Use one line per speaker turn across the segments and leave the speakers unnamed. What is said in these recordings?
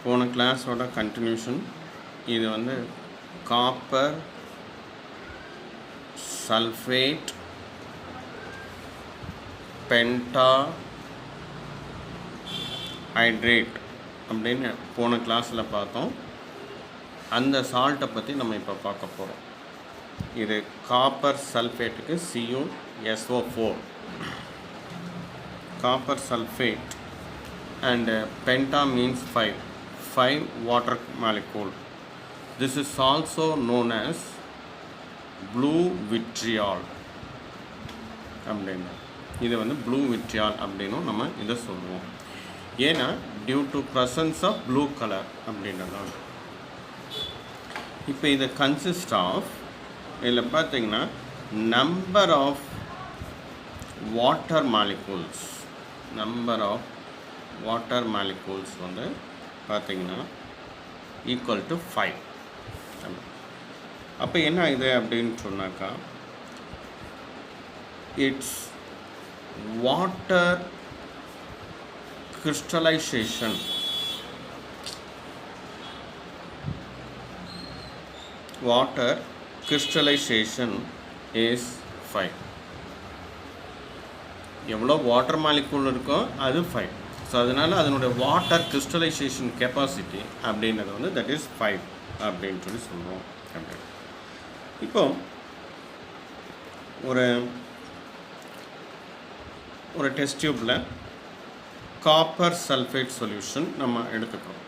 போன கிளாஸோட கண்டினியூஷன். இது வந்து காப்பர் சல்ஃபேட் பென்டா ஹைட்ரேட் அப்படின்னு போன கிளாஸில் பார்த்தோம். அந்த சால்ட்டை பற்றி நம்ம இப்போ பார்க்க போகிறோம். இது காப்பர் சல்ஃபேட்டுக்கு CuSO4, copper sulphate and penta means 5 water molecule. This is also known as blue vitriol அப்படின்னா இது வந்து ப்ளூ விட்ரியால் அப்படின்னும் நம்ம இதை சொல்லுவோம். ஏன்னா due to presence of blue colour அப்படின்றதான். இப்போ இதை கன்சிஸ்ட் ஆஃப் இதில் பார்த்தீங்கன்னா நம்பர் ஆஃப் வாட்டர் மாலிகூல்ஸ் வந்து பார்த்திங்கன்னா ஈக்குவல் டு 5. அப்போ என்ன இது அப்படின்னு சொன்னாக்கா, it's water crystallisation. Water crystallisation is 5. எவ்வளோ வாட்டர் மாலிகூல் இருக்கோ அது 5. ஸோ அதனால் அதனுடைய வாட்டர் கிறிஸ்டலைசேஷன் கெப்பாசிட்டி அப்படின்றது வந்து தட் இஸ் 5 அப்படின்னு சொல்லி சொல்லுவோம். அப்படின்னு இப்போ ஒரு டெஸ்ட் டியூப்பில் காப்பர் சல்ஃபேட் சொல்யூஷன் நம்ம எடுத்துக்கிறோம்.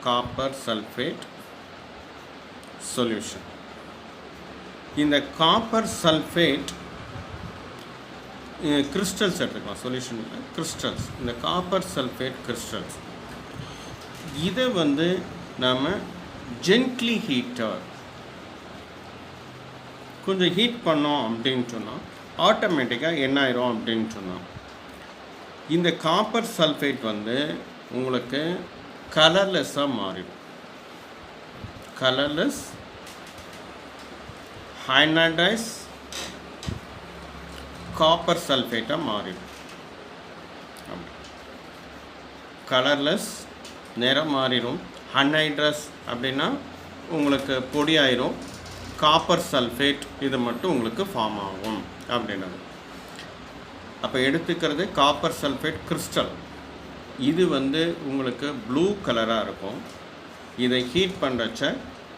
Copper sulphate solution. இந்த காப்பர் சல்ஃபேட் கிறிஸ்டல்ஸ் எடுத்துக்கலாம். சொல்யூஷனில் கிறிஸ்டல்ஸ், இந்த காப்பர் சல்ஃபேட் கிறிஸ்டல்ஸ் இதை வந்து நாம் ஜென்ட்லி ஹீட்டர் கொஞ்சம் ஹீட் பண்ணோம் அப்படின்னு சொன்னால் ஆட்டோமேட்டிக்காக என்ன ஆயிரும் அப்படின்னு சொன்னால் இந்த காப்பர் சல்ஃபேட் வந்து உங்களுக்கு கலர்லெஸ்ஸாக மாறிடும். கலர்லெஸ் ஹைனடைஸ் காப்பர் சல்ஃபேட்டாக மாறிடும். கலர்லெஸ் நிறம் மாறிடும். அன்ஹைட்ரஸ் அப்படின்னா உங்களுக்கு பொடி ஆயிரும். காப்பர் சல்ஃபேட் இது மட்டும் உங்களுக்கு ஃபார்ம் ஆகும் அப்படின்றது. அப்போ எடுத்துக்கிறது காப்பர் சல்ஃபேட் கிறிஸ்டல். இது வந்து உங்களுக்கு ப்ளூ கலராக இருக்கும். இதை ஹீட் பண்ணுறச்ச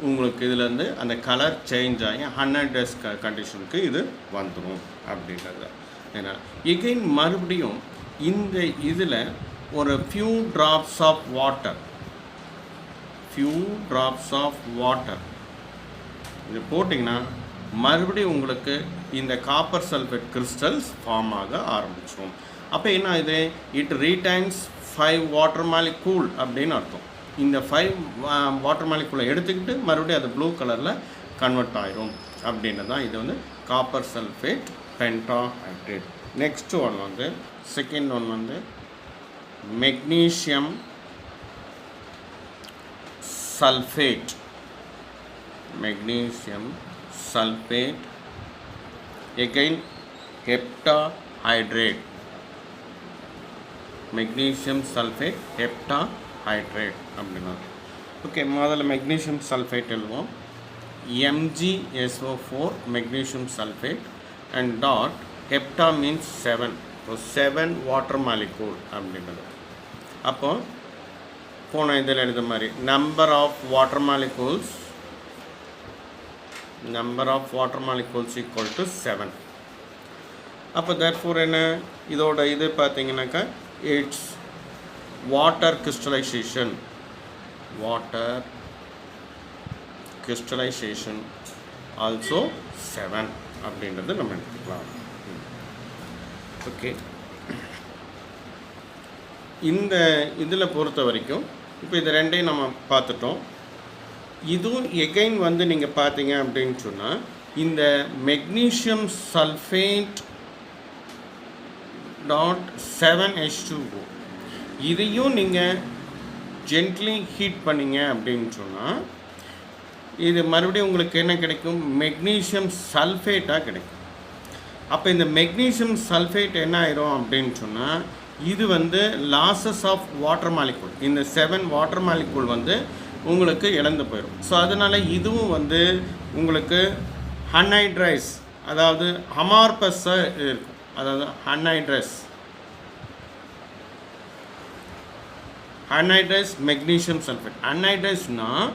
உங்களுக்கு இதுலேருந்து அந்த கலர் சேஞ்ச் ஆகி அன்ஹைட்ரஸ் கண்டிஷனுக்கு இது வந்துடும் அப்படின்றது. ஏன்னா எகெயின் மறுபடியும் இந்த இதில் ஒரு ஃபியூ ட்ராப்ஸ் ஆஃப் வாட்டர் இது போட்டிங்கன்னா மறுபடியும் உங்களுக்கு இந்த காப்பர் சல்ஃபேட் கிறிஸ்டல்ஸ் ஃபார்ம் ஆக ஆரம்பிச்சிடும். அப்போ என்ன இது, இட் ரீடைன்ஸ் 5 வாட்டர் மாலிகூல் அப்படின்னு அர்த்தம். இந்த 5 வாட்டர் மாலிகூலை எடுத்துக்கிட்டு மறுபடியும் அது ப்ளூ கலரில் கன்வெர்ட் ஆயிரும் அப்படின்றது தான் இது வந்து copper sulphate pentahydrate. Next one வந்து செகண்ட் ஒன் வந்து magnesium sulphate. Again heptahydrate. Magnesium sulphate heptahydrate அப்படின்னா ஓகே. முதல்ல மெக்னீசியம் சல்ஃபேட் எழுதுவோம். MgSO4 magnesium sulphate and dot hepta means 7. So 7 water molecule அப்படின்றது. அப்போ போன இதில் எழுத மாதிரி number of water molecules equal to 7. அப்போ தேர்ஃபோர் என்ன இதோட இது பார்த்தீங்கன்னாக்கா இட்ஸ் வாட்டர் கிறிஸ்டலைசேஷன் ஆல்சோ 7 அப்படின்றது நம்ம எடுத்துக்கலாம். ஓகே, இந்த இதில் பொறுத்த வரைக்கும் இப்போ இது ரெண்டையும் நம்ம பார்த்துட்டோம். இதுவும் எகைன் வந்து நீங்கள் பார்த்தீங்க அப்படின்னு சொன்னால் இந்த மெக்னீசியம் சல்ஃபேட் .7H2O இதையும் நீங்கள் ஜென்ட்லி ஹீட் பண்ணிங்க அப்படின்னு சொன்னால் இது மறுபடியும் உங்களுக்கு என்ன கிடைக்கும், மெக்னீசியம் சல்ஃபேட்டாக கிடைக்கும். அப்போ இந்த மெக்னீசியம் சல்ஃபேட் என்ன ஆயிரும் அப்படின்னு சொன்னால் இது வந்து லாஸஸ் ஆஃப் வாட்டர் மாலிகூல். இந்த 7 வாட்டர் மாலிகூல் வந்து உங்களுக்கு இழந்து போயிடும். ஸோ அதனால் இதுவும் வந்து உங்களுக்கு அன்ஹைட்ரைஸ், அதாவது அமார்பஸாக இருக்கும். அதாவது அன்ஹைட்ரைஸ் மெக்னீஷியம் சல்ஃபேட். அன்ஹைட்ரைஸ்னால்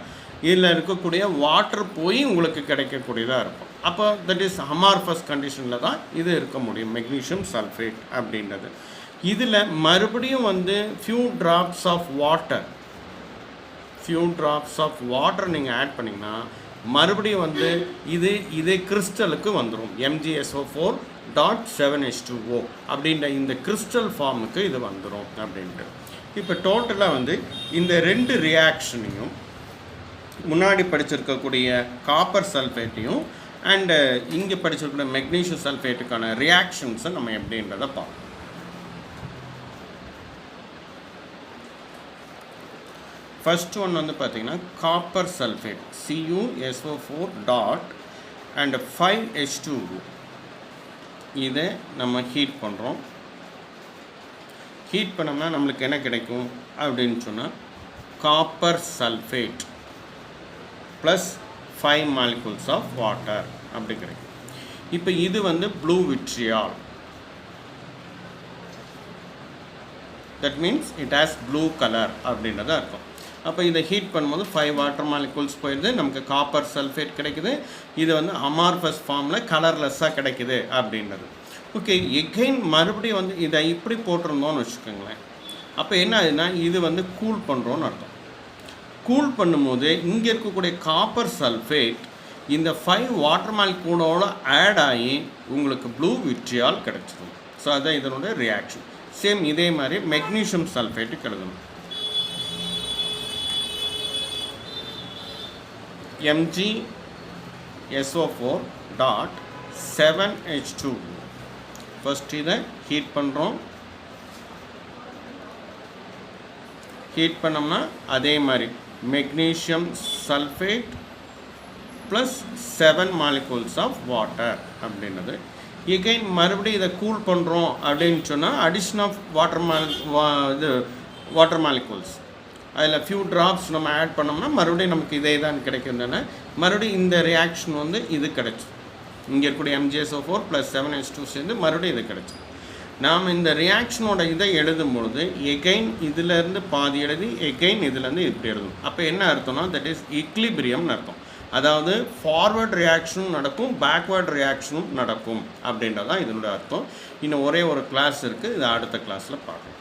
இதில் இருக்கக்கூடிய வாட்டர் போய் உங்களுக்கு கிடைக்கக்கூடியதாக இருக்கும். அப்போ தட் இஸ் அமார்பஸ் கண்டிஷனில் தான் இது இருக்க முடியும், மெக்னீஷியம் சல்ஃபேட் அப்படின்றது. இதில் மறுபடியும் வந்து ஃபியூ ட்ராப்ஸ் ஆஃப் வாட்டர் நீங்கள் ஆட் பண்ணிங்கன்னா மறுபடியும் வந்து இதே கிறிஸ்டலுக்கு வந்துடும். MgSO4.7H2O அப்படின்ற இந்த கிறிஸ்டல் ஃபார்முக்கு இது வந்துடும் அப்படின்ட்டு. இப்போ டோட்டலாக வந்து இந்த 2 ரியாக்ஷனையும், முன்னாடி படிச்சிருக்கக்கூடிய காப்பர் சல்ஃபேட்டையும் அண்டு இங்கே படிச்சிருக்கிற மெக்னீஷியம் சல்ஃபேட்டுக்கான ரியாக்ஷன்ஸை நம்ம எப்படின்றத பார்ப்போம். ஃபர்ஸ்ட் ஒன் வந்து பார்த்திங்கன்னா copper sulphate CuSO4 dot and 5H2O. இதை நம்ம ஹீட் பண்ணுறோம். ஹீட் பண்ணோம்னா நம்மளுக்கு என்ன கிடைக்கும் அப்படின்னு சொன்னால் copper sulphate plus 5 molecules of water அப்படி கிடைக்கும். இப்போ இது வந்து blue vitriol. That means it has blue colour அப்படின்றத அர்த்தம். அப்போ இதை ஹீட் பண்ணும்போது 5 வாட்டர் மாலிகூல்ஸ் போயிடுது, நமக்கு காப்பர் சல்ஃபேட் கிடைக்குது. இது வந்து அமார்பஸ் ஃபார்மில் கலர்லெஸ்ஸாக கிடைக்குது அப்படின்றது. ஓகே, எகைன் மறுபடியும் வந்து இதை இப்படி போட்டிருந்தோன்னு வச்சுக்கோங்களேன். அப்போ என்ன ஆகுதுன்னா இது வந்து கூல் பண்ணுறோன்னு அர்த்தம். கூல் பண்ணும்போது இங்கே இருக்கக்கூடிய காப்பர் சல்ஃபேட் இந்த 5 வாட்டர் மாலிகூலோட ஆட் ஆகி உங்களுக்கு ப்ளூ விட்ரியால் கிடைச்சிடும். ஸோ அதுதான் இதனுடைய ரியாக்ஷன். சேம் இதே மாதிரி மெக்னீஷியம் சல்ஃபேட்டுக்கு எழுதணும். MgSO4.7H2O. ஃபர்ஸ்ட் இதை ஹீட் பண்ணுறோம். ஹீட் பண்ணோம்னா அதே மாதிரி magnesium sulphate plus 7 molecules of water அப்படின்றது. எகைன் மறுபடியும் இதை கூல் பண்ணுறோம் அப்படின்னு சொன்னால் அடிஷன் ஆஃப் வாட்டர் மாலிகூல்ஸ் அதில் ஃபியூ ட்ராப்ஸ் நம்ம ஆட் பண்ணோம்னா மறுபடியும் நமக்கு இதே தான் கிடைக்குதுன்னா மறுபடியும் இந்த ரியாக்ஷன் வந்து இது கிடச்சிடும். இங்கே இருக்கக்கூடிய MgSO4 + 7H2 சேர்ந்து மறுபடியும் இது கிடச்சிடும். நாம் இந்த ரியாக்ஷனோட இதை எழுதும்பொழுது எகைன் இதிலேருந்து பாதி எழுதி எகைன் இதுலேருந்து இப்படி எழுதணும். அப்போ என்ன அர்த்தம்னா தட் இஸ் ஈக்லிபிரியம்னு அர்த்தம். அதாவது ஃபார்வர்ட் ரியாக்ஷனும் நடக்கும், பேக்வேர்ட் ரியாக்ஷனும் நடக்கும் அப்படின்றதான் இதனோட அர்த்தம். இன்னும் ஒரே ஒரு கிளாஸ் இருக்குது, இது அடுத்த கிளாஸில் பார்க்கலாம்.